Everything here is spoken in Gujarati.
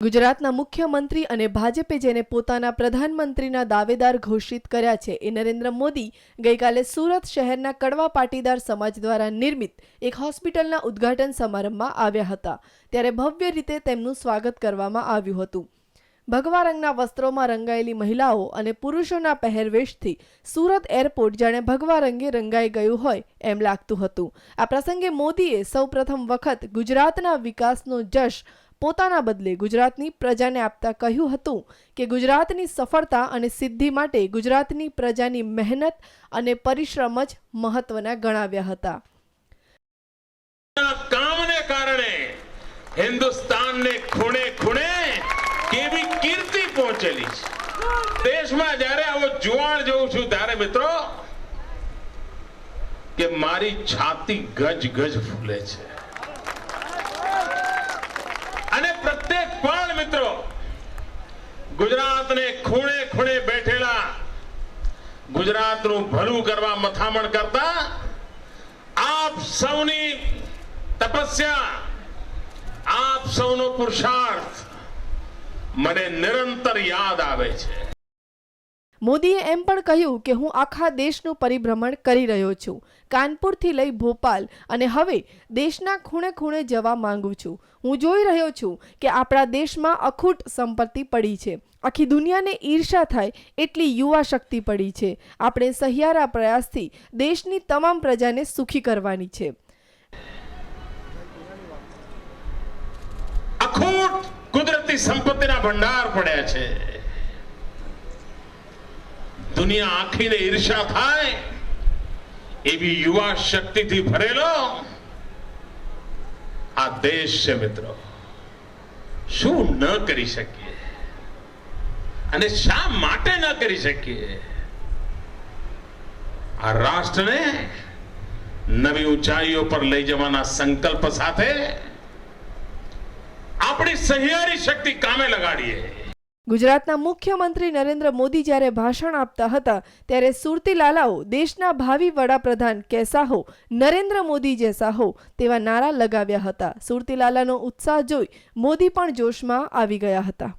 ગુજરાતના મુખ્યમંત્રી અને ભાજપે જેને પોતાના પ્રધાનમંત્રીના દાવેદાર ઘોષિત કર્યા છે એ નરેન્દ્ર મોદી ગઈકાલે સુરત શહેરના કડવા પાટીદાર સમાજ દ્વારા નિર્મિત એક હોસ્પિટલના ઉદ્ઘાટન સમારંભમાં આવ્યા હતા। ત્યારે ભવ્ય રીતે તેમનું સ્વાગત કરવામાં આવ્યું હતું। ભગવા રંગના વસ્ત્રોમાં રંગાયેલી મહિલાઓ અને પુરુષોના પહેરવેશથી સુરત એરપોર્ટ જાણે ભગવા રંગે રંગાઈ ગયું હોય એમ લાગતું હતું। આ પ્રસંગે મોદીએ સૌપ્રથમ વખત ગુજરાતના વિકાસનો જશ પોતાના બદલે ગુજરાતની પ્રજાને આપતા કહ્યું હતું કે ગુજરાતની સફળતા અને સિદ્ધિ માટે ગુજરાતની પ્રજાની મહેનત અને પરિશ્રમ જ મહત્વના ગણાવ્યા હતા। કામને કારણે હિન્દુસ્તાનને ખૂણે ખૂણે કેવી કીર્તિ પહોંચેલી છે। દેશમાં જ્યારે આવો જુવાળ જોઉં છું ત્યારે મિત્રો કે મારી છાતી ગજ ગજ ફૂલે છે અને પ્રત્યેક પળ મિત્રો ગુજરાતને ખૂણે ખૂણે બેઠેલા ગુજરાતનું ભલું કરવા મથામણ કરતા આપ સૌની તપસ્યા આપ સૌનો પુરુષાર્થ મને નિરંતર યાદ આવે છે। મોદીએ એમ પણ કહ્યું કે હું આખા દેશનું પરિભ્રમણ કરી રહ્યો છું, કાનપુરથી લઈ ભોપાલ અને હવે દેશના ખૂણે ખૂણે જવા માંગુ છું। હું જોઈ રહ્યો છું કે આપણા દેશમાં અખૂટ સંપત્તિ પડી છે, આખી દુનિયાને ઈર્ષા થાય એટલી યુવા શક્તિ પડી છે। આપણે સહિયારા પ્રયાસથી દેશની તમામ પ્રજાને સુખી કરવાની છે। અખૂટ કુદરતી સંપત્તિના ભંડાર પડ્યા છે, દુનિયા આખીને ઈર્ષા થાય એવી યુવા શક્તિથી ભરેલો આ દેશ છે મિત્રો। શું ન કરી શકીએ અને શા માટે ન કરી શકીએ? આ રાષ્ટ્રને નવી ઊંચાઈઓ પર લઈ જવાના સંકલ્પ સાથે આપણી સહિયારી શક્તિ કામે લગાડીએ। ગુજરાતના મુખ્યમંત્રી નરેન્દ્ર મોદી જ્યારે ભાષણ આપતા હતા ત્યારે સુરતી લાલાઓ દેશના ભાવિ વડાપ્રધાન કેસા હો, નરેન્દ્ર મોદી જૈસા હો તેવા નારા લગાવ્યા હતા। સુરતી લાલાનો ઉત્સાહ જોઈ મોદી પણ જોશમાં આવી ગયા હતા।